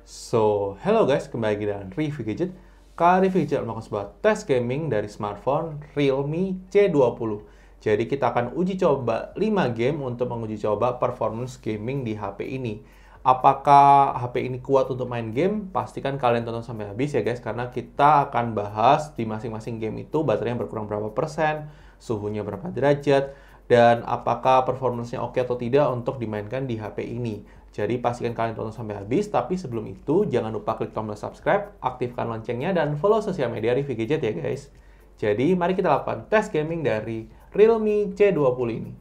Hello guys, kembali lagi dengan Review Gadget. Kali Review Gadget melakukan sebuah tes gaming dari smartphone Realme C20. Jadi kita akan uji coba 5 game untuk menguji coba performance gaming di HP ini. Apakah HP ini kuat untuk main game? Pastikan kalian tonton sampai habis ya guys, karena kita akan bahas di masing-masing game itu baterainya berkurang berapa persen, suhunya berapa derajat, dan apakah performance-nya oke atau tidak untuk dimainkan di HP ini. Jadi pastikan kalian tonton sampai habis, tapi sebelum itu jangan lupa klik tombol subscribe, aktifkan loncengnya, dan follow sosial media Review Gadget ya guys. Jadi mari kita lakukan tes gaming dari Realme C20 ini.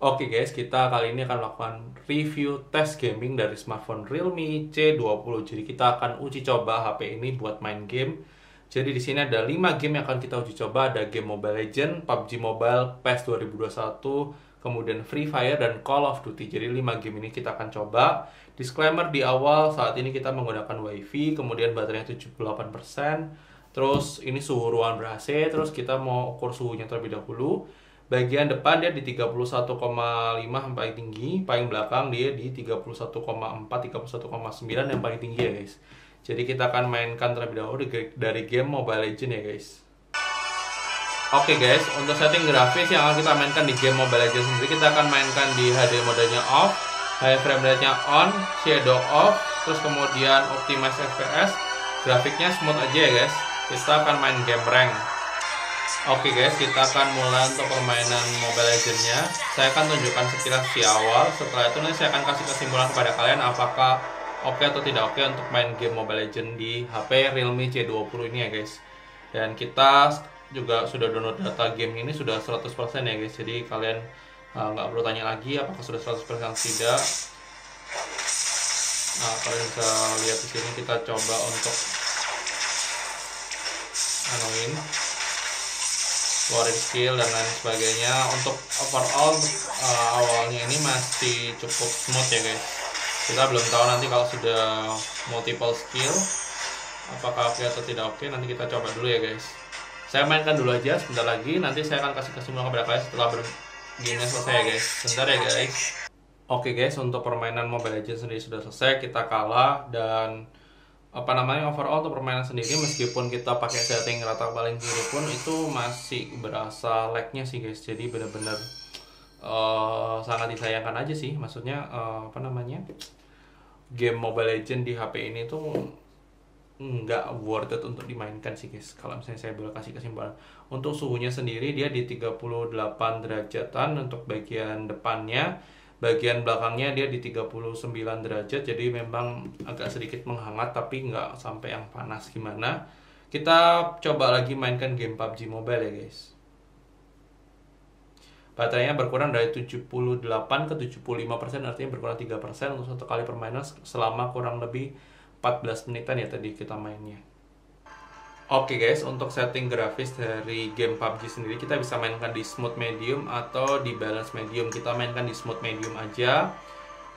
Oke guys, kita kali ini akan melakukan review tes gaming dari smartphone Realme C20. Jadi kita akan uji coba HP ini buat main game. Jadi di sini ada 5 game yang akan kita uji coba. Ada game Mobile Legends, PUBG Mobile, PES 2021, kemudian Free Fire, dan Call of Duty. Jadi 5 game ini kita akan coba. Disclaimer di awal, saat ini kita menggunakan WiFi, kemudian baterainya 78%. Terus ini suhu ruangan ber-AC, terus kita mau ukur suhunya terlebih dahulu. Bagian depan dia di 31,5 yang paling tinggi, paling belakang dia di 31,4, 31,9 yang paling tinggi ya guys. Jadi kita akan mainkan terlebih dahulu dari game Mobile Legends ya guys. Oke guys, untuk setting grafis yang akan kita mainkan di game Mobile Legends sendiri, kita akan mainkan di HD modenya off, high frame rate-nya on, shadow off, terus kemudian optimize FPS, grafiknya smooth aja ya guys. Kita akan main game rank. Oke guys, kita akan mulai untuk permainan Mobile Legends-nya. Saya akan tunjukkan sekilas di awal. Setelah itu nanti saya akan kasih kesimpulan kepada kalian apakah oke atau tidak oke untuk main game Mobile Legends di HP Realme C20 ini ya guys. Dan kita juga sudah download data game ini sudah 100% ya guys. Jadi kalian nggak perlu tanya lagi apakah sudah 100% atau tidak. Nah, kalian bisa lihat di sini kita coba untuk anuin keluarin skill dan lain sebagainya. Untuk overall awalnya ini masih cukup smooth ya guys. Kita belum tahu nanti kalau sudah multiple skill apakah oke atau tidak oke. Nanti kita coba dulu ya guys. Saya mainkan dulu aja sebentar lagi. Nanti saya akan kasih kesimpulan kepada kalian setelah gamenya selesai ya guys. Sebentar ya guys. Oke guys, untuk permainan Mobile Legends sendiri sudah selesai. Kita kalah dan overall untuk permainan sendiri, meskipun kita pakai setting rata paling kiri pun itu masih berasa lag-nya sih guys. Jadi benar-benar sangat disayangkan aja sih. Maksudnya game Mobile Legends di HP ini tuh nggak worth it untuk dimainkan sih guys. Kalau misalnya saya boleh kasih kesimpulan, untuk suhunya sendiri dia di 38 derajatan untuk bagian depannya. Bagian belakangnya dia di 39 derajat, jadi memang agak sedikit menghangat tapi nggak sampai yang panas gimana. Kita coba lagi mainkan game PUBG Mobile ya guys. Baterainya berkurang dari 78 ke 75%, artinya berkurang 3% untuk satu kali permainan selama kurang lebih 14 menitan ya tadi kita mainnya. Oke guys, untuk setting grafis dari game PUBG sendiri kita bisa mainkan di smooth medium atau di balance medium. Kita mainkan di smooth medium aja,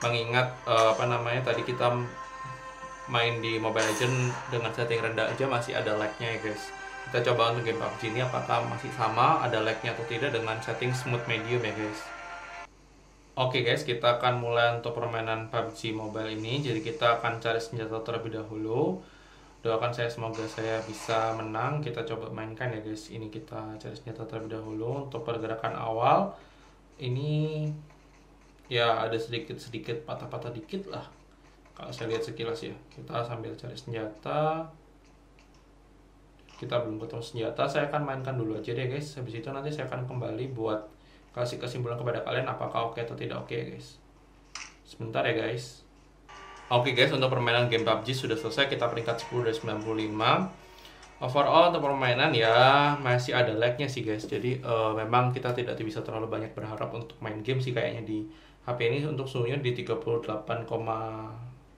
mengingat tadi kita main di Mobile Legends dengan setting rendah aja masih ada lag-nya ya guys. Kita coba untuk game PUBG ini apakah masih sama ada lag-nya atau tidak dengan setting smooth medium ya guys. Oke guys, kita akan mulai untuk permainan PUBG Mobile ini. Jadi kita akan cari senjata terlebih dahulu. Doakan saya semoga saya bisa menang. Kita coba mainkan ya guys. Ini kita cari senjata terlebih dahulu. Untuk pergerakan awal ini ya ada sedikit patah-patah dikit lah kalau saya lihat sekilas ya. Kita sambil cari senjata. Kita belum ketemu senjata. Saya akan mainkan dulu aja deh guys. Habis itu nanti saya akan kembali buat kasih kesimpulan kepada kalian apakah oke atau tidak oke ya guys. Sebentar ya guys. Oke guys, untuk permainan game PUBG sudah selesai. Kita peringkat 10 dari 95. Overall untuk permainan ya masih ada lag-nya sih guys. Jadi memang kita tidak bisa terlalu banyak berharap untuk main game sih kayaknya di HP ini. Untuk suhunya di 38,5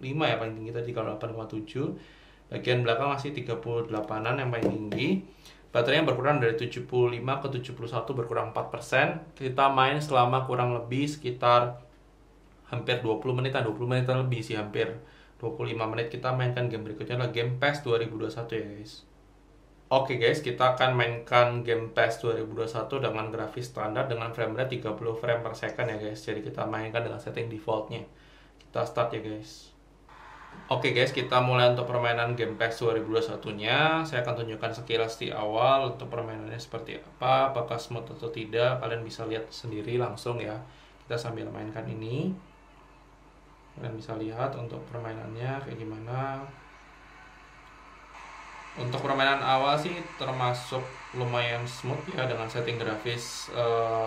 ya paling tinggi tadi, 38,7. Bagian belakang masih 38-an yang paling tinggi. Baterainya berkurang dari 75 ke 71, berkurang 4%. Kita main selama kurang lebih sekitar hampir 20 menitan lebih sih, hampir 25 menit. Kita mainkan game berikutnya adalah game PES 2021 ya guys. Oke guys, kita akan mainkan game PES 2021 dengan grafis standar dengan frame rate 30 frame per second ya guys. Jadi kita mainkan dengan setting defaultnya. Kita start ya guys. Oke guys, kita mulai untuk permainan game PES 2021-nya. Saya akan tunjukkan sekilas di awal untuk permainannya seperti apa, apakah smooth atau tidak. Kalian bisa lihat sendiri langsung ya. Kita sambil mainkan ini. Kalian bisa lihat untuk permainannya kayak gimana. Untuk permainan awal sih termasuk lumayan smooth ya, dengan setting grafis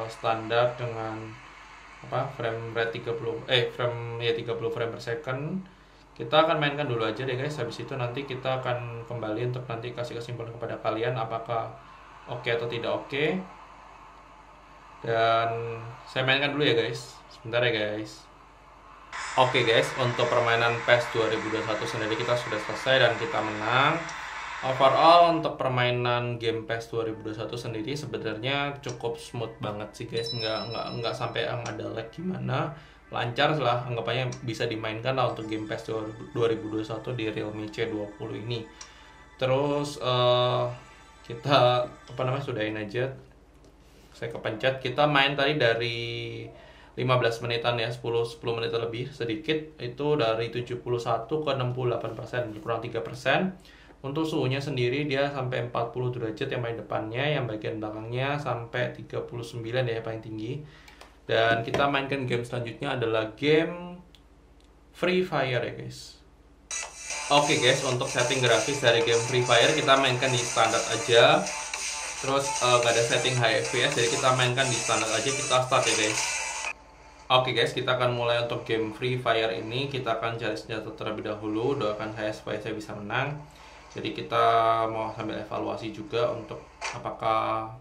standar dengan frame rate 30 frame per second. Kita akan mainkan dulu aja deh guys. Habis itu nanti kita akan kembali untuk nanti kasih kesimpulan kepada kalian apakah oke atau tidak oke. Dan saya mainkan dulu ya guys. Sebentar ya guys. Oke guys, untuk permainan PES 2021 sendiri kita sudah selesai dan kita menang. Overall untuk permainan game PES 2021 sendiri sebenarnya cukup smooth banget sih guys, nggak sampai yang ada lag gimana, lancar lah, anggapannya bisa dimainkan lah untuk game PES 2021 di Realme C20 ini. Terus kita sudahin aja. Saya kepencet, kita main tadi dari 15 menitan ya, 10 menit lebih sedikit, itu dari 71 ke 68%, kurang 3%. Untuk suhunya sendiri dia sampai 40 derajat yang paling depannya, yang bagian belakangnya sampai 39 ya paling tinggi. Dan kita mainkan game selanjutnya adalah game Free Fire ya guys. Oke guys, untuk setting grafis dari game Free Fire kita mainkan di standar aja. Terus gak ada setting high FPS, jadi kita mainkan di standar aja. Kita start ya guys. Oke guys, kita akan mulai untuk game Free Fire ini. Kita akan cari senjata terlebih dahulu. Doakan saya supaya saya bisa menang. Jadi kita mau sambil evaluasi juga untuk apakah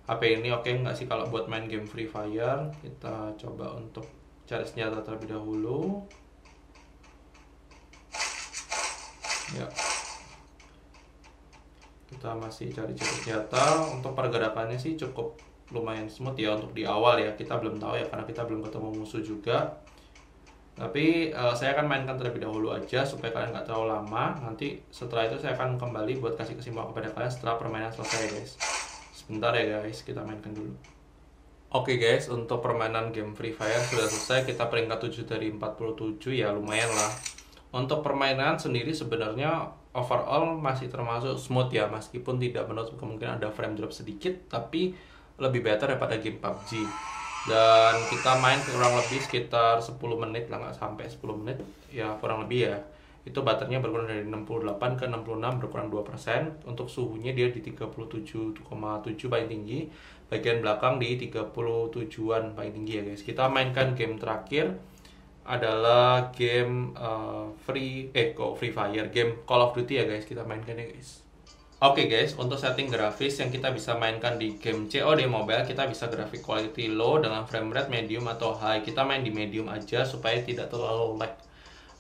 HP ini oke nggak sih kalau buat main game Free Fire. Kita coba untuk cari senjata terlebih dahulu. Ya, kita masih cari senjata. Untuk pergerakannya sih cukup lumayan smooth ya untuk di awal ya. Kita belum tahu ya karena kita belum ketemu musuh juga. Tapi saya akan mainkan terlebih dahulu aja supaya kalian nggak terlalu lama. Nanti setelah itu saya akan kembali buat kasih kesimpulan kepada kalian setelah permainan selesai guys. Sebentar ya guys, kita mainkan dulu. Oke guys, untuk permainan game Free Fire sudah selesai. Kita peringkat 7 dari 47 ya, lumayan lah. Untuk permainan sendiri sebenarnya overall masih termasuk smooth ya, meskipun tidak menutup kemungkinan ada frame drop sedikit, tapi lebih better daripada game PUBG. Dan kita main kurang lebih sekitar 10 menit lah, nggak sampai 10 menit ya, kurang lebih ya. Itu baterainya berkurang dari 68 ke 66, berkurang 2%. Untuk suhunya dia di 37,7 paling tinggi, bagian belakang di 37-an paling tinggi ya guys. Kita mainkan game terakhir adalah game Free Fire, game Call of Duty ya guys. Kita mainkan ya guys. Oke guys, untuk setting grafis yang kita bisa mainkan di game COD Mobile, kita bisa grafik quality low dengan frame rate medium atau high. Kita main di medium aja supaya tidak terlalu lag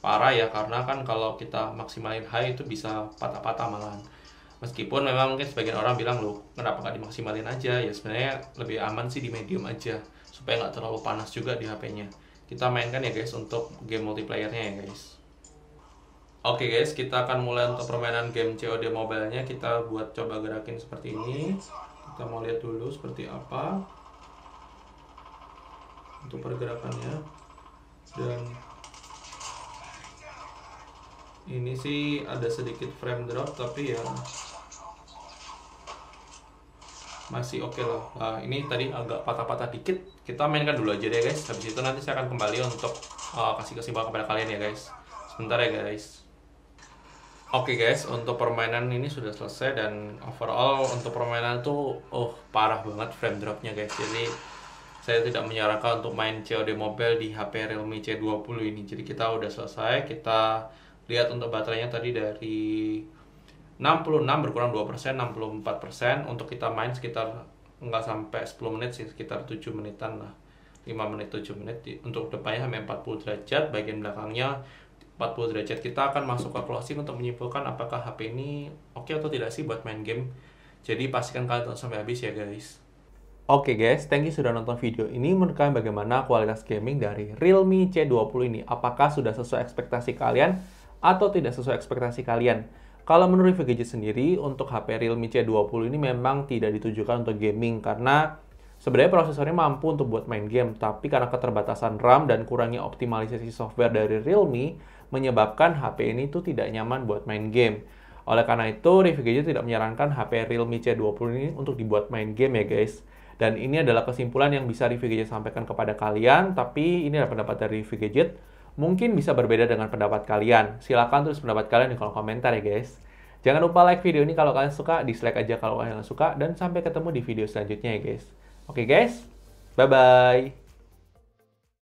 parah ya, karena kan kalau kita maksimalin high itu bisa patah-patah malahan. Meskipun memang mungkin sebagian orang bilang, loh kenapa nggak dimaksimalin aja, ya sebenarnya lebih aman sih di medium aja supaya nggak terlalu panas juga di HP-nya. Kita mainkan ya guys untuk game multiplayernya ya guys. Oke guys, kita akan mulai untuk permainan game COD Mobile-nya. Kita buat coba gerakin seperti ini. Kita mau lihat dulu seperti apa untuk pergerakannya. Dan ini sih ada sedikit frame drop, tapi ya masih oke lah. Nah, ini tadi agak patah-patah dikit. Kita mainkan dulu aja deh guys. Habis itu nanti saya akan kembali untuk kasih kesimpulan kepada kalian ya guys. Sebentar ya guys. Oke guys, untuk permainan ini sudah selesai dan overall untuk permainan tuh parah banget frame dropnya guys. Jadi saya tidak menyarankan untuk main COD Mobile di HP Realme C20 ini. Jadi kita udah selesai. Kita lihat untuk baterainya tadi dari 66 berkurang 2%, 64%. Untuk kita main sekitar nggak sampai 10 menit sih, sekitar 7 menitan lah, 5 menit 7 menit. Untuk depannya sampai 40 derajat, bagian belakangnya 40 derajat. Kita akan masuk ke closing untuk menyimpulkan apakah HP ini oke atau tidak sih buat main game. Jadi pastikan kalian tonton sampai habis ya guys. Oke guys, thank you sudah nonton video ini. Menurut kalian bagaimana kualitas gaming dari Realme C20 ini? Apakah sudah sesuai ekspektasi kalian atau tidak sesuai ekspektasi kalian? Kalau menurut review gadget sendiri, untuk HP Realme C20 ini memang tidak ditujukan untuk gaming karena sebenarnya prosesornya mampu untuk buat main game, tapi karena keterbatasan RAM dan kurangnya optimalisasi software dari Realme, menyebabkan HP ini tuh tidak nyaman buat main game. Oleh karena itu, review gadget tidak menyarankan HP Realme C20 ini untuk dibuat main game ya guys. Dan ini adalah kesimpulan yang bisa review gadget sampaikan kepada kalian, tapi ini adalah pendapat dari review gadget. Mungkin bisa berbeda dengan pendapat kalian. Silahkan tulis pendapat kalian di kolom komentar ya guys. Jangan lupa like video ini kalau kalian suka, dislike aja kalau kalian suka, dan sampai ketemu di video selanjutnya ya guys. Oke guys, bye-bye.